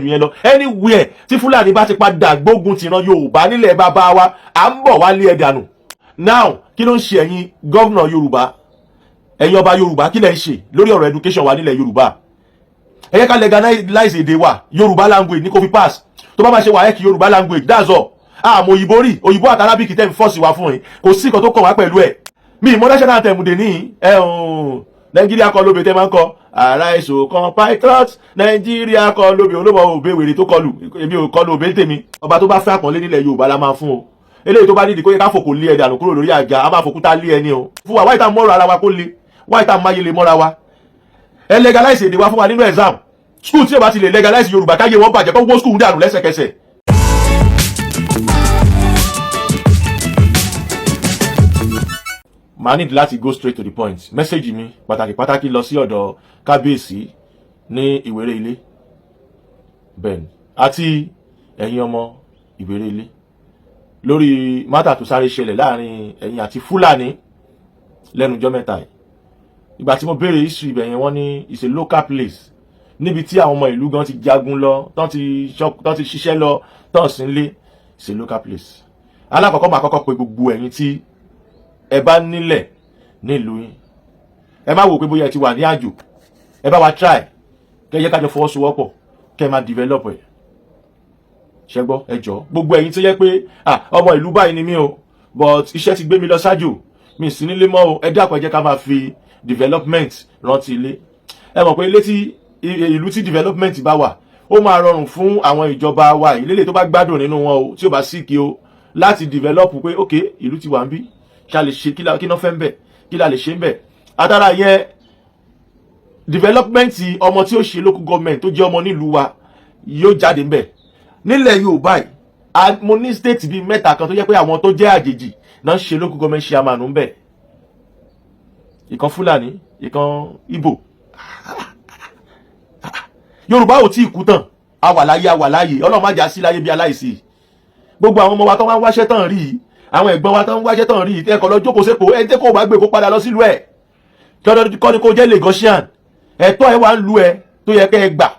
jù yẹn lọ. Anywhere tí Fúlàní bá ti padà gbógun tìran Yorùbá nílẹ̀ bàbá wa à ń bọ̀ wá lé ẹ dànù. Now kí ló ń ṣe ẹ̀yin gọ́vnà Yorùbá, ẹ̀yin ọba Yorùbá, kí lẹ̀ ń ṣe lórí ọ̀rọ̀ education wa nílẹ̀ Yorùbá? Ẹ yẹ ká legalize èdè wa, Yorùbá language ní kó fi pass. Tó bá máa ṣe WAEC Yorùbá language, that's all. Àmọ́ òyìnbó rí, òyìnbó àti Arabic tẹ́ ń fọ́ọ̀sì wa fún yín, kò sí nǹkan tó kàn wá pẹ̀lú ẹ̀. Mi ìmọ̀ national anthem dè ní Nàìjíríà kọ́ lóbe tẹ́ máa ń kọ́ ara èso kan patriot, Nàìjíríà kọ́ lóbe olóbọ̀ òbí wèrè tó kọlù, èmi ò kọlù òbí tèmi. Ọba tó bá fẹ́ àpọ́nlé nílẹ̀ Yorùbá la máa fún o. Eléyìí tó bá nídìí kó yẹ ká fòkò lé ẹ dànù kúrò lórí àga, a máa fòkúta lé ẹni o. Fún wa wáyé tá mọ́rọ̀ ara wa kó le, wáyé tá máyé le mọ́ra wa. Ẹ legalize èdè wa fún wa nínú exam. School tí o bá ti lè legalize Yorùbá káyé wọn bàjẹ́ kó wó school dànù lẹ́sẹ̀kẹsẹ̀. Màá need láti go straight to the point. Message mi pàtàkì lọ sí ọ̀dọ̀ Kábíyèsí ní Ìwéré Ilé. Bẹ́ẹ̀ni, àti ẹ̀yin ọmọ Ìwéré Ilé. Lórí mátà tó sáré ṣẹlẹ̀ láàrin ẹ̀yin àti Fúlàní lẹ́nujọ́ mẹ́ta yìí. Ìgbà tí mo béèrè history ibẹ̀ yẹn wọ́n ní it's a local place. Níbi tí àwọn ọmọ ìlú gan ti jagun lọ, tán ti ṣiṣẹ́ lọ, tán sí nílé, it's a local place. Alákọ̀ọ́kọ́ máa kọ́kọ́ pe gbogbo ẹ̀yin tí ẹ bá nílẹ̀ nílùú yín. Ẹ má wò pé bóyá ẹ ti wà ní àjò. Ẹ bá wa try. Kẹ́ yẹ ká jọ fọwọ́sowọ́pọ̀, kẹ́ máa develop ẹ̀. Ṣé gbọ́, ẹ jọ̀ọ́. Gbogbo ẹ̀yin tó yẹ pé ọmọ ìlú báyìí ni mí o, but iṣẹ́ ti gbé mi lọ sájò. Mi sì nílé mọ́ o. Ẹ dákun ẹ jẹ́ ká máa fi development rántí ilé. Ẹ mọ̀ pé ilé tí ìlú tí development bá wà, ó máa rọrùn fún àwọn ìjọba wa ìlélẹ̀ tó bá gbádùn nínú wọn o, tí ó bá síkì o, láti develop pé okay, ìlú ti wà ń bí. Ṣá lè ṣe kí ná fẹ́ ń bẹ̀, kí la lè ṣe ń bẹ̀. Àtàrà yẹ development ọmọ tí ó ṣe local government tó jẹ́ ọmọ nílùú wa yóò jáde ń bẹ̀. Nílẹ̀ Yorùbá yìí, mo ní state bíi mẹ́ta kan tó jẹ́ pé àwọn tó jẹ́ àjèjì náà ṣe local government chairman ń bẹ̀. Ìkan Fúlàní, ìkan Ìgbò. Yorùbá ò tí ì kú tán, a wà láyé, Ọlọ́run má jà sí láyé bí aláìsí. Gbogbo àwọn ọmọ wa tó wá ń wáṣẹ́ tán rí, àwọn ẹ̀gbọ́n wa tó ń wáṣẹ́ tán rí, ẹ̀kọ́ lọ jókòó sépo, ẹni tí kò bá gbé kó padà lọ sílùú ẹ̀. Kọ́ ni kó jẹ́ Lagosian, ẹ̀tọ́ ẹ wà ń lu ẹ tó yẹ kẹ́ ẹ gbà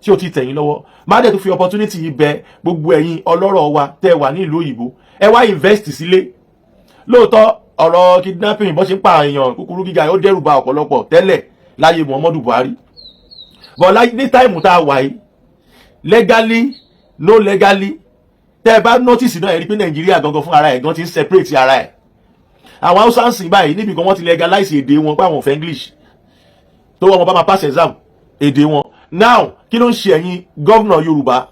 tí ó ti tẹ̀yìn lọ́wọ́. Má dẹ̀ tó fi opportunity yìí bẹ gbogbo ẹ̀yin ọlọ́rọ̀ wa tẹ́ wà ní ìlú òyìnbó, ẹ wá invest sílé. Lóòótọ́ ọ̀rọ̀ kidnapping bó ṣe ń pa èèyàn kúkúrú gíga ó dẹ́rù ba ọ̀pọ̀lọpọ̀ tẹ́lẹ̀ láyé Muhammadu Buhari. But ní táìmù tá a wà yìí, legally no legally, tẹ́ ẹ bá notice náà ẹ rí pé Nàìjíríà gangan fún ara ẹ̀ gan ti ń separate ara ẹ̀. Àwọn Hausa ń sìn báyìí níbi kan wọ́n ti legalize èdè wọn pé àwọn ò fẹ́ English, tó wọ́n bá máa pass exam èdè wọn. Now kí ló ń ṣe ẹ̀yin gọ́vnà Yorùbá,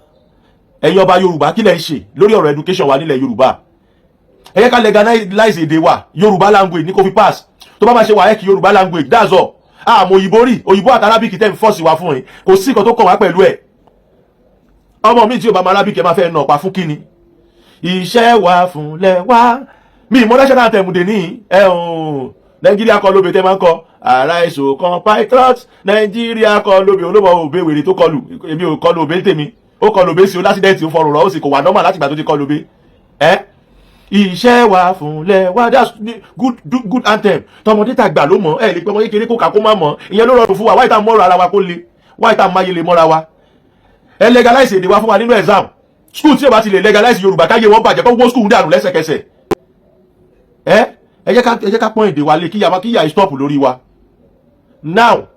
ẹ̀yin ọba Yorùbá, kí lẹ̀ ń ṣe lórí ọ̀rọ̀ education wa nílẹ̀ Yorùbá? Ẹ yẹ ká legalize èdè wa, Yorùbá language ní kó fi pass. Tó bá máa ṣe WAEC Yorùbá language, that's all. Àmọ́ òyìnbó rí, òyìnbó àti Arabic tẹ́ ń fọ́ọ̀sì wa fún yín, kò sí nǹkan tó kàn wá pẹ̀lú ẹ̀. Ọmọ mi tí ó bá máa Arabic ẹ máa fẹ́ nà ọ̀pá fún kíni? Iṣẹ́ wa fún lẹ́wà. Mi ìmọ̀ national anthem dè ní Nàìjíríà kọ́ lóbe tẹ́ máa ń kọ́ ara èso kan patriot, Nàìjíríà kọ́ lóbe olóbọ̀ òbí wèrè tó kọlù, èmi ò kọlù òbí tèmi. Ó kọlù òbí sí o lásìdẹ́ǹtì ó fọrùn rọ, ó sì kò wà normal láti ìgbà tó ti kọlù òbí. Iṣẹ́ wa fún lẹ́wà, that's good anthem. Tọmọdé tàgbà ló mọ̀, ẹ lè pẹ́ ọmọ kékeré kó kà kó má mọ̀. Ìyẹn ló rọrùn fún wa, wáyé tá mọ́rọ̀ ara wa kó le, wáyé tá máyé le mọ́ra wa. Ẹ legalize èdè wa fún wa nínú exam. School tí o bá ti lè legalize Yorùbá káyé wọn bàjẹ́ kó wó school dànù lẹ́sẹ̀kẹsẹ̀. Ẹ jẹ́ ká pọ́n èdè wa lé kíyà stop lórí wa. Now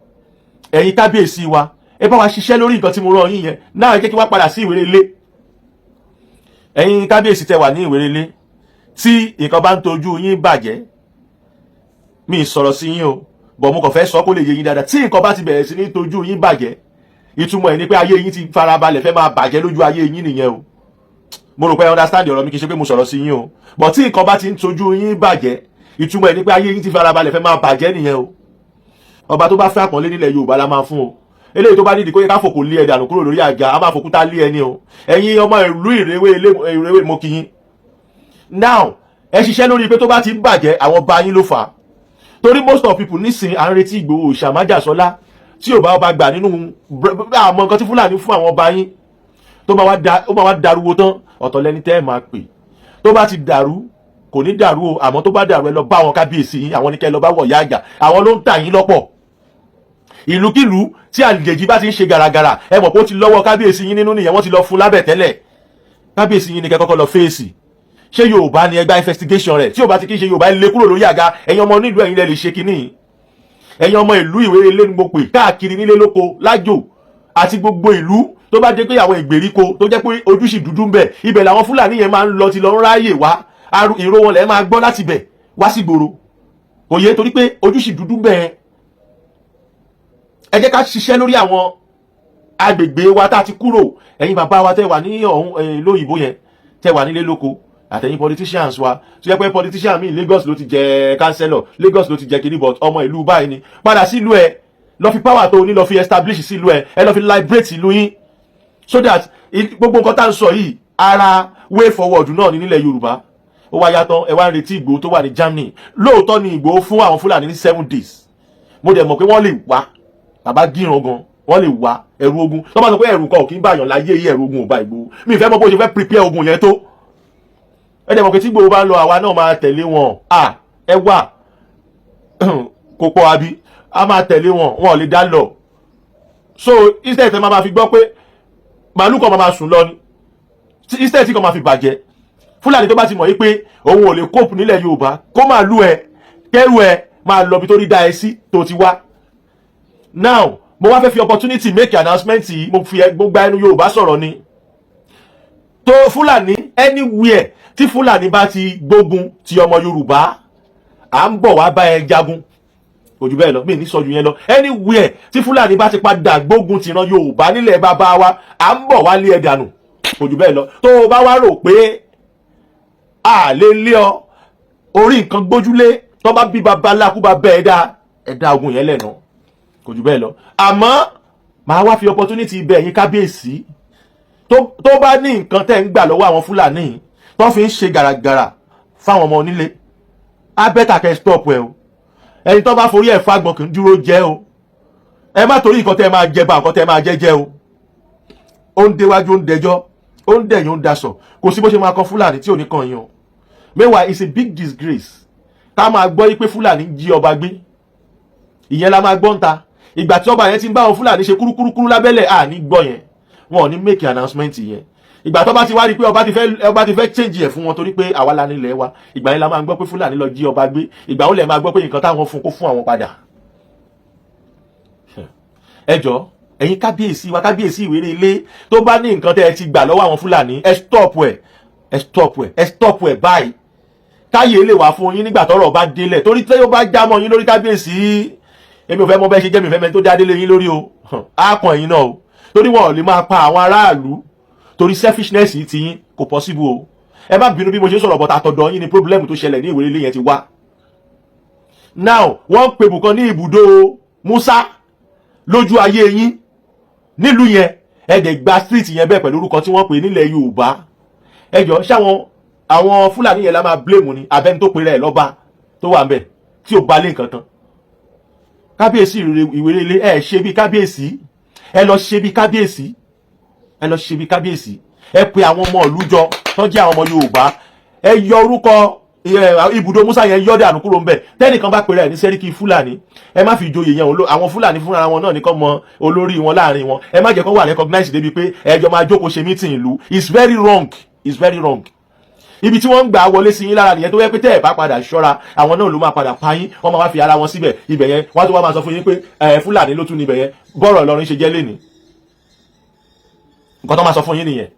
ẹ̀yin Kábíyèsí wa, ẹ bá wa ṣiṣẹ́ lórí nǹkan tí mo rán yín yẹn. Now ẹ jẹ́ kí wá padà sí Ìwéré Ilé. Ẹ̀yin Kábíyèsí tẹ́ wà ní Ìwéré Ilé, tí nǹkan bá ń tojú yín bàjẹ́, mi sọ̀rọ̀ sí yín o, bọ̀ mo kàn fẹ́ sọ kó lè yé yín dáadáa. Tí nǹkan bá ti bẹ̀rẹ̀ sí ní tojú yín bàjẹ́, ìtumọ̀ ẹ̀ ni pé ayé yín ti farabalẹ̀ fẹ́ máa bàjẹ́ lójú ayé yín nìyẹn o. Mo rò pé understand ọ̀rọ̀ mi, kì í ṣe pé mo sọ̀rọ̀ sí yín o. Bọ̀ tí nǹkan bá ti ń tojú yín bàjẹ́, ìtumọ̀ ẹ̀ ni pé ayé yín ti farabalẹ̀ fẹ́ máa bàjẹ́ nìyẹn o. Ọba tó bá fẹ́ àpọ́nlé nílẹ̀ Yorùbá la máa fún o. Eléyìí tó bá nídìí kó yẹ ká fòkò lé ẹ dànù kúrò lórí àga, a máa fòkúta lé ẹni o. Ẹ̀yin ọmọ ìlú Ìrèwé mo kí yín. Now ẹ ṣiṣẹ́ lórí pé tó bá ti ń bàjẹ́ àwọn bá yín ló fà á. Torí most of people nísìn à ń retí Igboho ìṣàmájàsọ́lá tí ò bá ọba gbà nínú àmọ́ nǹkan tí Fúlàní fún àwọn ọba yín tó máa wá darúwo tán, ọ̀tọ̀ lẹni tẹ́ ẹ máa pè. Tó bá ti dàrú kò ní dàrú o, àmọ́ tó bá dàrú ẹ lọ bá àwọn Kábíyèsí yín, àwọn ní kẹ́ lọ bá wọ̀ yá àjà, àwọn ló ń tà yín lọ́pọ̀. ìlúkìlú tí àjèjì bá ti ń ṣe gàràgàrà ẹ mọ̀ pé ó ti lọ́wọ́ kábíyèsí yín nínú nìyẹn wọ́n ti lọ fún lábẹ̀ tẹ́lẹ̀ kábíyèsí yín ni kẹ́ kọ́kọ́ lọ fèsì ṣé Yorùbá ni ẹgbà investigation rẹ̀ tí ò bá ti kí ṣe Yorùbá lé kúrò lórí àga ẹ̀yin ọmọ nílùú ẹ̀yin lẹ lè ṣe kinní ẹ̀yin ọmọ ìlú Ìwéré Ilé ni mo pè káàkiri nílé lóko lájò àti gbogbo ìlú tó bá jẹ́ pé àwọn ìgbèríko tó jẹ́ pé ojúṣì dúdú ń bẹ ibẹ̀ làwọn Fúlàní yẹn máa ń lọ ti lọ ń ráyè wá ìró wọn lẹ máa gbọ́ láti bẹ̀ wá sí gbòòrò òye torí pé ojúṣì dúdú ń bẹ ẹ jẹ́ ká ṣiṣẹ́ lórí àwọn agbègbè wa tá a ti kúrò ẹ̀yin bàbá wa tẹ́ wà ní ọ̀hún lóyìnbó yẹn tẹ́ wà nílé lóko àtẹ̀yìn politicians wa tó yẹ pé politician mi Lagos ló ti jẹ councillor Lagos ló ti jẹ kiri but ọmọ ìlú báyìí ni padà sílùú ẹ lọ fi power tó ní lọ fi establish sílùú ẹ lọ fi liberate ìlú yín so that gbogbo nǹkan tá à ń sọ yìí ara way forward náà ní nílẹ̀ Yorùbá ó wá yàtọ̀ ẹ wá ń retí Ìgbòho tó wà ní Germany lóòótọ́ ni Ìgbòho fún àwọn Fúlàní ní 7 days mo dẹ̀ mọ̀ pé wọ́n lè wá bàbá gíran gan wọ́n lè wá ẹ̀rù ogun tó bá sọ pé ẹ̀rù kan ò kí ń bàyàn láyé yìí ẹ̀rù ogun ò bá Ìgbòho mi fẹ́ mọ̀ bó ṣe fẹ́ prepare ogun yẹn tó ẹ dẹ̀ mọ̀ pé tí Ìgbòho bá ń lọ àwa náà máa tẹ̀lé wọn ẹ wà kò pọ̀ àbí a máa tẹ̀lé wọn wọn ò lè dá lọ so instead tẹ máa fi gbọ́ pé màálù kan máa sùn lọ ni instead tí kan máa fi bàjẹ́ Fúlàní tó bá ti mọ̀ yí pé òun ò lè cope nílẹ̀ Yorùbá kó máa lú ẹ kẹ́rù ẹ máa lọ bí tó rí dá ẹ sí tó ti wá now mo wá fẹ́ fi opportunity make announcement yìí mo fi gbogbo ẹnu Yorùbá sọ̀rọ̀ ni tó Fúlàní anywhere tí Fúlàní bá ti gbógun ti ọmọ Yorùbá à ń bọ̀ wá bá ẹ jagun kò jù bẹ́ẹ̀ lọ mí ní sọ jù yẹn lọ anywhere tí Fúlàní bá ti padà gbógun ti ran Yorùbá nílẹ̀ bàbá wa à ń bọ̀ wá lé ẹ dànù kò jù bẹ́ẹ̀ lọ tó o bá wá rò pé a lè lé ọ orí nǹkan gbójúlé tó bá bí babaláku bá bẹ́ ẹ̀dá ogun yẹn lẹ́nu kò jù bẹ́ẹ̀ lọ àmọ́ màá wá fi opportunity ibẹ̀ yín kábíyèsí tó bá ní nǹkan tẹ́ ń gbà lọ́wọ́ àwọn Fúlàní tó fi ń ṣe gàràgàrà fáwọn ọmọ onílé á bẹ́tà kẹ́ stop ẹ o ẹni tó bá forí ẹ̀ fagbọn kì í dúró jẹ́ o ẹ má torí nǹkan tẹ́ máa jẹ bá nǹkan tẹ́ máa jẹ́ o ó ń déwájú ó ń dẹjọ́ ó ń dẹ̀yìn ó ń daṣọ kò sí bó ṣe máa kan Fúlàní tí ò ní kan yín o meanwhile it's a big disgrace ká máa gbọ́ yí pé Fúlàní jí ọba gbé ìyẹn la máa gbọ́ ń ta ìgbà tí ọba yẹn ti ń bá àwọn Fúlàní ṣe kúrúkúrú lábẹ́lẹ̀ ní gbọ́ yẹn wọn ò ní make announcement yẹn ìgbà tó bá ti wá rí pé ọba ti fẹ́ change ẹ̀ fún wọn torí pé àwa la nílẹ̀ wa ìgbà yẹn la máa gbọ́ pé Fúlàní lọ jí ọba gbé ìgbà ó lẹ̀ máa gbọ́ pé nǹkan táwọn fún kó fún àwọn padà ẹ jọ̀ọ́ ẹ̀yin kábíyèsí wa kábíyèsí Ìwéré Ilé tó bá ní nǹkan tẹ́ ẹ ti gbà lọ́wọ́ àwọn Fúlàní ẹ stop ẹ̀ báyìí káyé lè wà fún yín nígbà tọ́rọ̀ bá délẹ̀ torí tí ó bá já mọ́ yín lórí kábíyèsí èmi ò fẹ́ mọ̀ bẹ́ẹ̀ ṣe jẹ́ mi fẹ́ mẹ́ni tó dá délé yín lórí o á kàn yín náà o torí wọn ò lè máa pa àwọn aráàlú torí selfishness yìí ti yín kò possible o ẹ má bínú bí mo ṣe sọ̀rọ̀ bọ̀tà àtọ̀dọ̀ yín ni problem tó ṣẹlẹ̀ ní Ìwéré Ilé yẹn ti wá now wọ́n pe bùkan ní ibùdó Musa lójú ayé yín nílùú yẹn ẹ̀dẹ̀ gba street yẹn bẹ́ẹ̀ pẹ̀lú orúkọ tí wọ́n pè nílẹ̀ Yorùbá ẹjọ́ ṣáwọn àwọn Fúlàní yẹn la máa blame ni abẹ́ni tó pèrè ẹ̀ lọ́ba tó wà ń bẹ̀ tí ò bá lé nǹkan kan kábíyèsí Ìwéré Ilé ẹ ṣe bí kábíyèsí ẹ lọ ṣe bí kábíyèsí ẹ pe àwọn ọmọ ìlú jọ tó jẹ́ àwọn ọmọ Yorùbá ẹ yọ orúkọ ibùdó Musa yẹn yọ dànù kúrò ń bẹ̀ tẹ́nìkan bá pèrè ẹ̀ ní sẹ́ríkì Fúlàní ẹ má fi ìjòyè yẹn àwọn Fúlàní fúnra wọn náà nìkan mọ olórí wọn láàrin wọn ẹ má jẹ́ kó wà recognize débi pé ẹjọ́ máa jókòó ṣe meeting ìlú it's very wrong ibi tí wọ́n ń gbà wọlé sí yín lára nìyẹn tó yẹ pé tẹ́ ẹ̀ bá padà ṣọ́ra àwọn náà ló máa padà pa yín wọ́n máa wá fi ara wọn síbẹ̀ ibẹ̀ yẹn wọ́n tó wá máa sọ fún yín pé Fúlàní ló tún níbẹ̀ yẹn bọ́rọ̀ Ìlọrin ṣe jẹ́ lénìí nǹkan tó máa sọ fún yín nìyẹn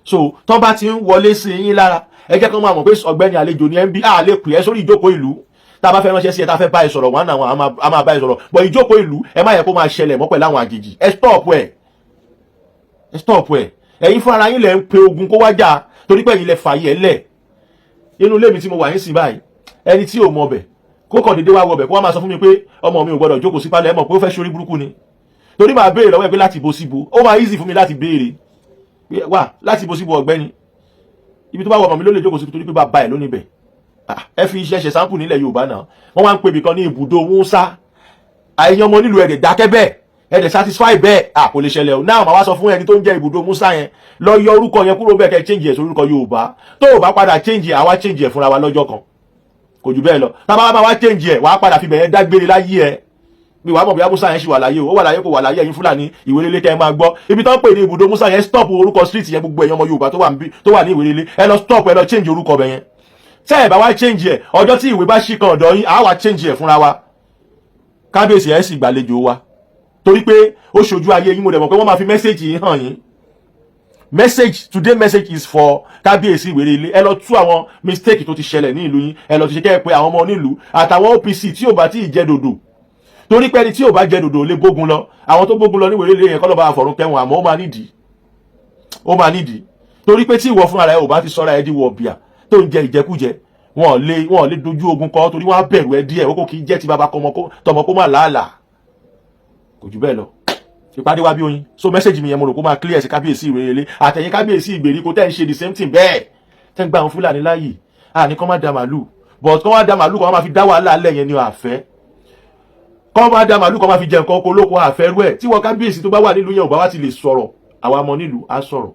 so tó bá ti ń wọlé sí yín lára ẹ jẹ́ kí wọ́n máa mọ̀ pé ọ̀gbẹ́ni àlejò ní mb a lè pè é sórí ìjókòó ìlú tá a bá fẹ́ ránṣẹ́ sí ẹ tá a fẹ́ bá ẹ sọ̀rọ̀ wọn àwọn a máa bá ẹ sọ̀rọ̀ bọ̀ ìjókòó ìlú ẹ má yẹ kó máa ṣẹlẹ̀ mọ́ pẹ̀lú àwọn àjèjì ẹ stop ẹ ẹ̀yin fún ara yín lẹ ń pe ogun kó wájà torí pé ẹ̀yin lẹ fàyè ẹ lẹ̀ inú ilé mi tí mo wà yín sí báyìí ẹni tí ò mọ bẹ̀ kó kàn dédé wá wọ bẹ̀ kó wá máa sọ fún mi pé ọmọ mi ò gbọdọ̀ jókòó sí pálẹ̀ ẹ mọ̀ pé ó fẹ́ ṣorí burúkú ni torí máa béèrè lọ́wọ́ ẹ pé láti bo síbo ó máa easy fún mi láti béèrè wà láti bo síbo ọ̀gbẹ́ni ibi tó bá wọ ọmọ mi ló lè jókòó sí torí pé bàbá ẹ̀ ló níbẹ̀ ẹ fi iṣẹ́ ṣe sáǹpù nílẹ̀ Yorùbá náà wọ́n wá ń pè bìkan ní ibùdó Musa àìyàn ọmọ nílùú ẹ̀dẹ̀ dákẹ́ bẹ́ẹ̀ ẹ̀dẹ̀ satisfy bẹ́ẹ̀ kò lè ṣẹlẹ̀ o náà màá wá sọ fún ẹni tó ń jẹ́ ibùdó Musa yẹn lọ yọ orúkọ yẹn kúrò bẹ́ẹ̀ kẹ́ change ẹ̀ sórúkọ Yorùbá tó o bá padà change ẹ̀ àwa change ẹ̀ fúnra wa lọ́jọ́ kan kò jù bẹ́ẹ̀ lọ tábà wá change ẹ̀ wàá padà fi bẹ̀yẹn dágbére láyé ẹ̀ bí wàá mọ̀ bí Musa yẹn ṣì wà láyé o, ó wà láyé kò wà láyé ẹ̀yin Fúlàní Ìwéré Ilé kẹ́ ẹ máa gbọ́ ibi tó ń pè ní ibùdó Musa yẹn stop orúkọ street yẹn gbogbo ẹ̀yin ọmọ Yorùbá tó wà ní Ìwéré Ilé ẹ lọ stop ẹ lọ change orúkọ bẹ̀ yẹn tẹ́ ẹ bá wá change ẹ̀ ọjọ́ tí ìwé bá ṣì kan ọ̀dọ̀ yín àá wá change ẹ̀ fúnra wa kábíyèsí ẹ̀ sì gbàlejò wa torí pé ó ṣojú ayé yín mo dẹ̀ mọ̀ pé wọ́n máa fi mẹ́sẹ̀gì yín hàn yín today message is for kábíyèsí Ìwéré Ilé ẹ lọ tú àwọn mistake tó ti ṣẹlẹ̀ ní ìlú yín ẹ lọ ti ṣe kẹ́ ẹ pé àwọn ọmọ onílùú àtàwọn OPC tí ò bá tí ì jẹ dòdò torí pé ẹni tí ò bá jẹ dòdò lè gbógun lọ àwọn tó gbógun lọ ní Ìwéré Ilé yẹn kọ́ lọ́ bá àfọ̀rún kẹwọn àmọ́ ó máa nídìí torí pé tí ìwọ fúnra rẹ ò bá ti sọ́ra ẹ di wọ bíà tó ń jẹ ìjẹkújẹ wọn lè dojú ogun kọ torí wọn á bẹ̀rù ẹ díẹ̀ ó kò kì í jẹ́ ti bàbá tọmọ kó má làálàá kò jù bẹ́ẹ̀ lọ ìpàdé wa bí oyin so message mi yẹn mo rò kó máa clear sí kábíyèsí Ìwéré Ilé àtẹ̀yìn kábíyèsí ìgbèríko tẹ́ ń ṣe the same thing bẹ́ẹ̀ tẹ́ ń gba àwọn Fúlàní láàyè àní kọ́ má da màlúù but kọ́ má da màlúù kọ́ má fi dá wàhálà alẹ́ yẹn ni àfẹ́ kọ́ má da màlúù kọ́ má fi jẹ nǹkan oko olóko àfẹ́ rú ẹ̀ tí wọ́n kábíyèsí tó bá wà nílùú yẹn ò bá wá ti lè sọ̀rọ̀ àwa ọmọ nílùú á sọ̀rọ̀